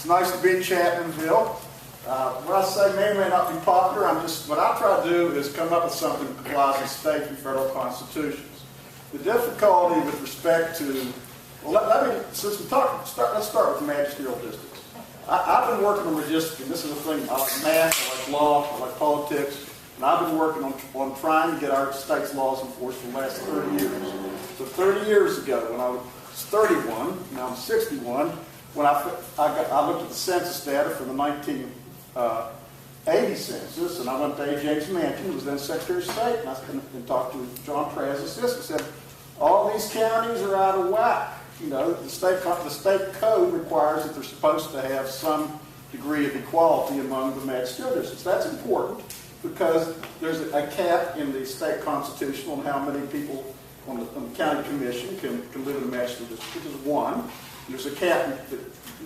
It's nice to be in Chapmanville. What I say may not be popular. What I try to do is come up with something that complies with state and federal constitutions. The difficulty with respect to, let's start with the magisterial districts. I've been working on redistricting. This is a thing. I like math, I like law, I like politics, and I've been working on trying to get our state's laws enforced for the last 30 years. So 30 years ago, when I was 31, now I'm 61, when I looked at the census data for the 1980 census, and I went to A. James Manchin, who was then Secretary of State, and talked to John Praz, assistant, said, all these counties are out of whack. You know, the state code requires that they're supposed to have some degree of equality among the magisterial districts. That's important because there's a cap in the state constitution on how many people on the county commission can live in a magisterial district, which is one. There's a cap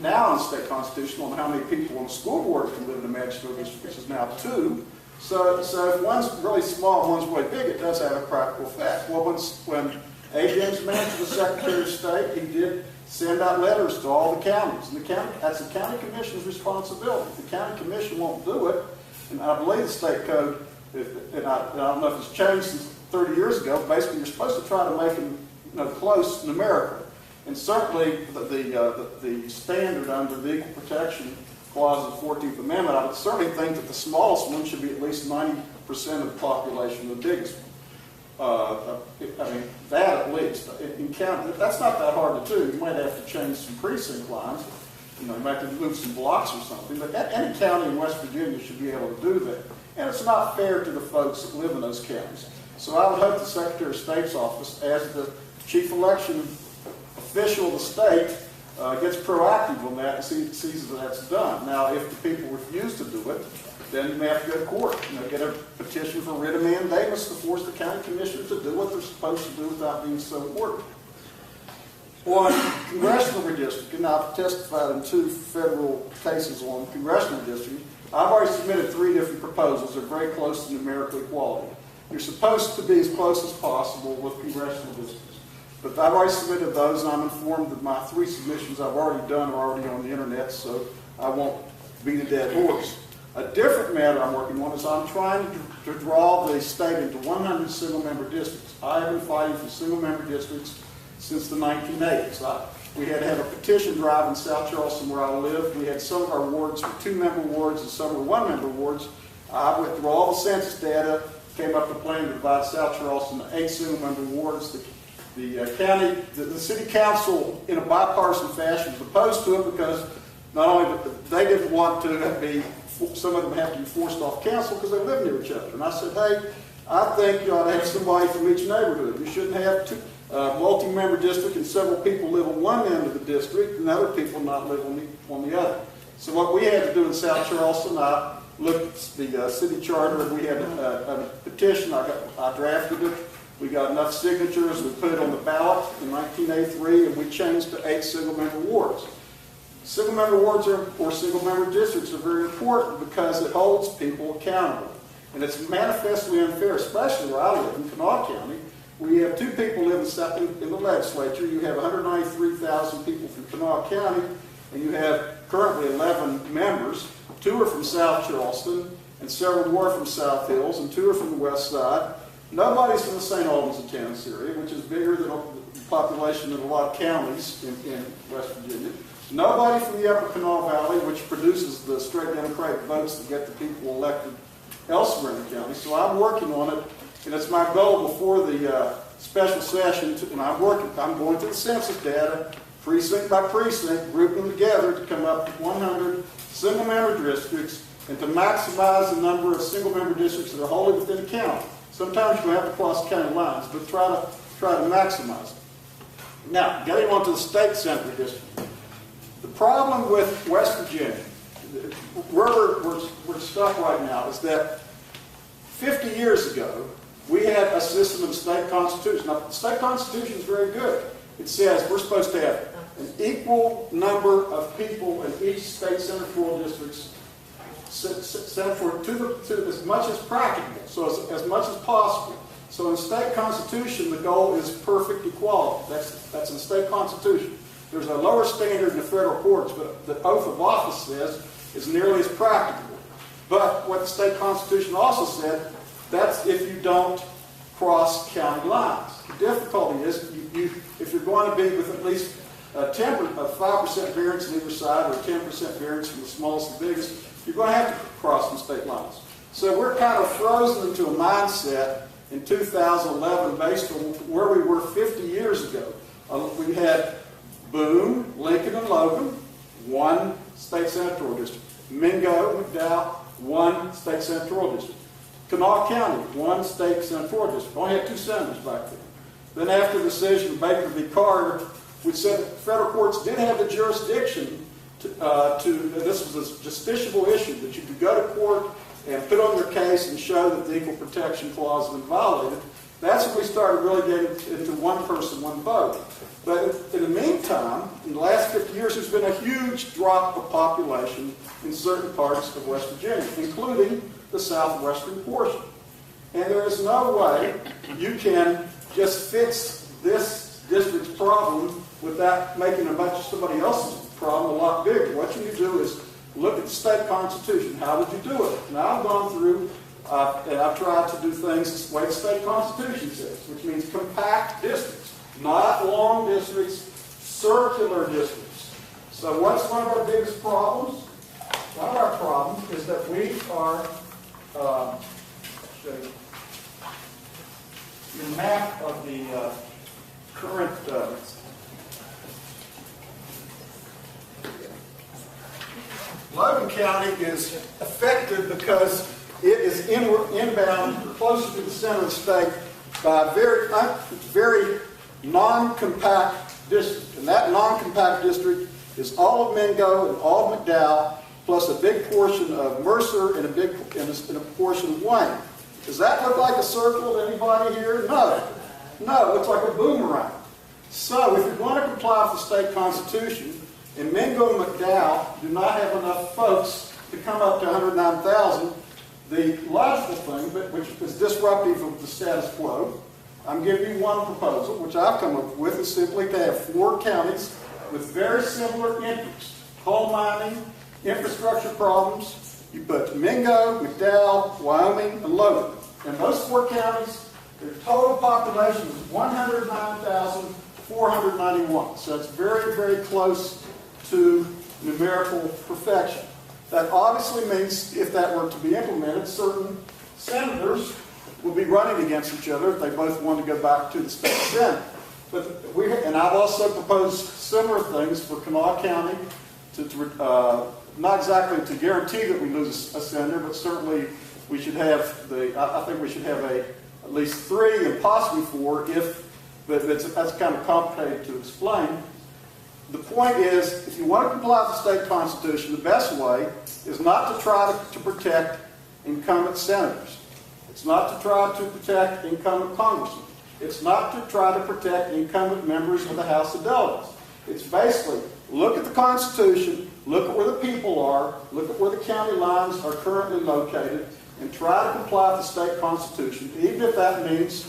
now in the state constitution on how many people on the school board can live in a magisterial district, which is now 2. So if one's really small and one's really big, it does have a practical effect. Well, when A. James Manchin was Secretary of State, he did send out letters to all the counties. And that's the county commission's responsibility. If the county commission won't do it, and I believe the state code, and I don't know if it's changed since 30 years ago, basically you're supposed to try to make them close numerically. And certainly the standard under the Equal Protection Clause of the 14th Amendment, I would certainly think that the smallest one should be at least 90% of the population of the biggest one. That at least. That's not that hard to do. You might have to change some precinct lines. You might have to move some blocks or something. But any county in West Virginia should be able to do that. And it's not fair to the folks that live in those counties. So I would hope the Secretary of State's office, as the chief election official of the state, gets proactive on that and sees that that's done. Now, if the people refuse to do it, then you may have to go to court. Get a petition for writ of mandamus to force the county commissioners to do what they're supposed to do without being so important. On congressional redistricting, I've testified in 2 federal cases on congressional redistricting. I've already submitted 3 different proposals. They're very close to numerical equality. You're supposed to be as close as possible with congressional districts. But I've already submitted those, and I'm informed that my 3 submissions I've already done are already on the internet, so I won't beat a dead horse. A different matter I'm working on is I'm trying to draw the state into 100 single-member districts. I have been fighting for single-member districts since the 1980s. We had to have a petition drive in South Charleston where I live. We had some of our wards were 2-member wards and some were 1-member wards. I went through all the census data, came up with a plan to divide South Charleston into 8 single-member wards. The city council, in a bipartisan fashion, was opposed to it because not only they didn't want to some of them have to be forced off council because they live near each other. And I said, hey, I think you ought to have somebody from each neighborhood. You shouldn't have 2 multi-member district and several people live on one end of the district and other people not live on the other. So what we had to do in South Charleston, I looked at the city charter, and we had a petition. I drafted it. We got enough signatures. We put it on the ballot in 1983, and we changed to 8 single-member wards. Single-member wards or single-member districts are very important because it holds people accountable. And it's manifestly unfair, especially where I live in Kanawha County, where you have 2 people living in the legislature. You have 193,000 people from Kanawha County, and you have currently 11 members. 2 are from South Charleston, and several more from South Hills, and 2 are from the West Side. Nobody's from the St. Albans and Tennessee area, which is bigger than the population of a lot of counties in West Virginia. Nobody from the Upper Kanawha Valley, which produces the straight Democratic votes that get the people elected elsewhere in the county. So I'm working on it, and it's my goal before the special session, and I'm going through the census data, precinct by precinct, grouping them together to come up with 100 single-member districts and to maximize the number of single-member districts that are wholly within a county. Sometimes you have to cross county lines, but try to maximize it. Now, getting on to the state Senate redistricting. The problem with West Virginia, where we're stuck right now, is that 50 years ago, we had a system of state constitution. Now, the state constitution is very good. It says we're supposed to have an equal number of people in each state senatorial districts, senatorial to as much as practicable, so as much as possible. So in the state constitution, the goal is perfect equality. That's in the state constitution. there's a lower standard in the federal courts, but the oath of office says is nearly as practicable. But what the state constitution also said, that's if you don't cross county lines. The difficulty is, if you're going to be with at least a 5% variance on either side, or a 10% variance from the smallest to the biggest, you're going to have to cross some state lines. So we're kind of frozen into a mindset in 2011 based on where we were 50 years ago. We had Boone, Lincoln, and Logan, one state senatorial district. Mingo, McDowell, one state senatorial district. Kanawha County, one state senatorial district. Only had 2 senators back then. Then after the decision of Baker v. Carter, we said federal courts did have the jurisdiction this was a justiciable issue, that you could go to court and put on your case and show that the Equal Protection Clause had been violated. That's when we started really getting into one person, one vote. But in the meantime, in the last 50 years, there's been a huge drop of population in certain parts of West Virginia, including the southwestern portion. And there is no way you can just fix this district's problem without making a bunch of somebody else's problem a lot bigger. What you need to do is look at the state constitution. How would you do it? Now I've gone through and I've tried to do things the way the state constitution says, which means compact districts, not long districts, circular districts. So what's one of our biggest problems? One of our problems is that we are, show you the map of the current Logan County is affected because it is inbound, closer to the center of the state, by a very non-compact district. And that non-compact district is all of Mingo and all of McDowell, plus a big portion of Mercer and a portion of Wayne. Does that look like a circle to anybody here? No. No, it looks like a boomerang. So if you're going to comply with the state constitution, and Mingo and McDowell do not have enough folks to come up to 109,000, the logical thing, which is disruptive of the status quo, I'm giving you one proposal, which I've come up with, is simply to have 4 counties with very similar interests. Coal mining, infrastructure problems. You put Mingo, McDowell, Wyoming, and Logan. And those 4 counties, their total population is 109,491. So it's very, very close to numerical perfection. That obviously means, if that were to be implemented, certain senators will be running against each other if they both want to go back to the state senate. And I've also proposed similar things for Kanawha County, not exactly to guarantee that we lose a senator, but certainly we should have I think we should have at least 3 and possibly 4 but that's kind of complicated to explain. The point is, if you want to comply with the state constitution, the best way is not to try to protect incumbent senators. It's not to try to protect incumbent congressmen. It's not to try to protect incumbent members of the House of Delegates. It's basically, look at the Constitution, look at where the people are, look at where the county lines are currently located, and try to comply with the state constitution, even if that means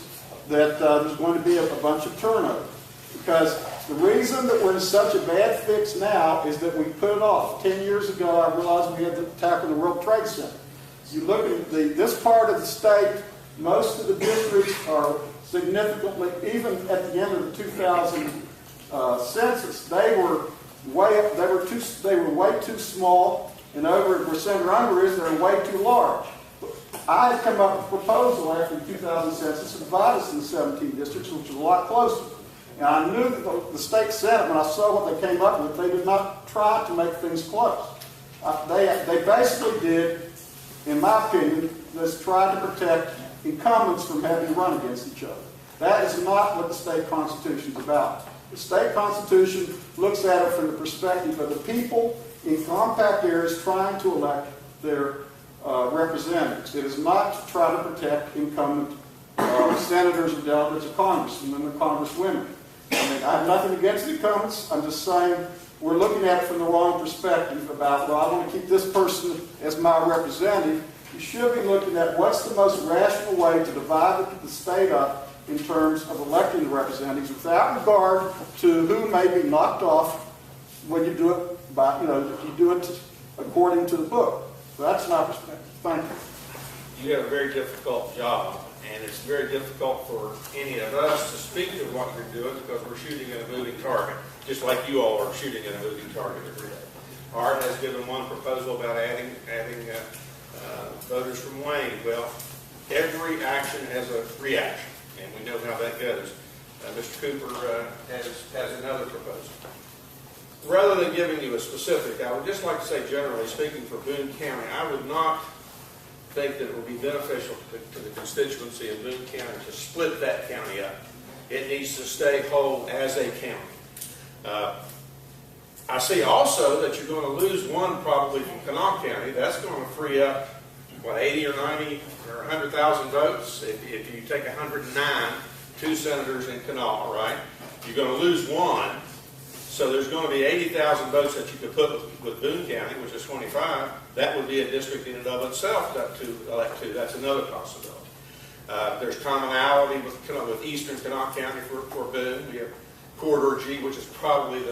that there's going to be a bunch of turnover. Because the reason that we're in such a bad fix now is that we put it off. 10 years ago, I realized we had to tackle the World Trade Center. You look at this part of the state, most of the districts are significantly, even at the end of the 2000 census, they were way too small, and over where Senator Unger is, they're way too large. I had come up with a proposal after the 2000 census to divide us into 17 districts, which was a lot closer. And I knew that the state senate, when I saw what they came up with, they did not try to make things close. They basically did, in my opinion, just try to protect incumbents from having to run against each other. That is not what the state constitution is about. The state constitution looks at it from the perspective of the people in compact areas trying to elect their representatives. It is not to try to protect incumbent senators or delegates or congressmen and congresswomen. I mean, I have nothing against the incumbents. I'm just saying we're looking at it from the wrong perspective about, well, I want to keep this person as my representative. You should be looking at what's the most rational way to divide the state up in terms of electing representatives without regard to who may be knocked off when you do it by, if you do it according to the book. So that's my perspective. Thank you. You have a very difficult job, and it's very difficult for any of us to speak to what you're doing because we're shooting at a moving target, just like you all are shooting at a moving target every day. Art has given one proposal about adding voters from Wayne. Well, every action has a reaction, and we know how that goes. Mr. Cooper has another proposal. Rather than giving you a specific, I would just like to say, generally speaking, for Boone County, I would not think that it would be beneficial to the constituency of Boone County to split that county up. It needs to stay whole as a county. I see also that you're going to lose one probably from Kanawha County. That's going to free up, what, 80 or 90 or 100,000 votes. If you take 109, 2 senators in Kanawha, right? You're going to lose one. So there's going to be 80,000 votes that you could put with Boone County, which is 25. That would be a district in and of itself to elect to. That's another possibility. There's commonality with Eastern Kanawha County for Boone. We have Corridor G, which is probably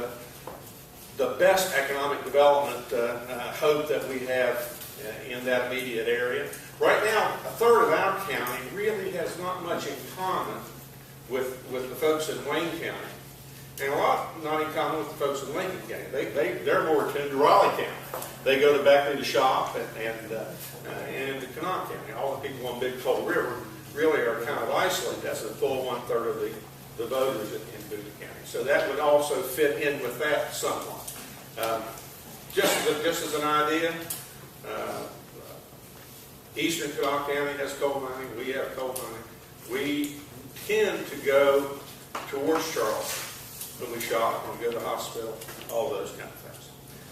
the best economic development hope that we have in that immediate area. Right now, a third of our county really has not much in common with the folks in Wayne County. And a lot not in common with the folks in Lincoln County. They're more attuned to Raleigh County. They go to Beckley to shop and to Kanawha County. All the people on Big Coal River really are kind of isolated. That's a full 1/3 of the voters in Boone County. So that would also fit in with that somewhat. Just as an idea, Eastern Kanawha County has coal mining. We have coal mining. We tend to go towards Charleston when we shop, when we go to the hospital, all those kind of things.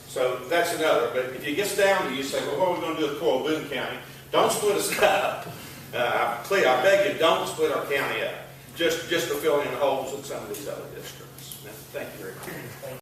So that's another. But if it gets down to you say, well, what are we going to do with poor Boone County? Don't split us up. I beg you, don't split our county up. Just to fill in holes in some of these other districts. Thank you very much.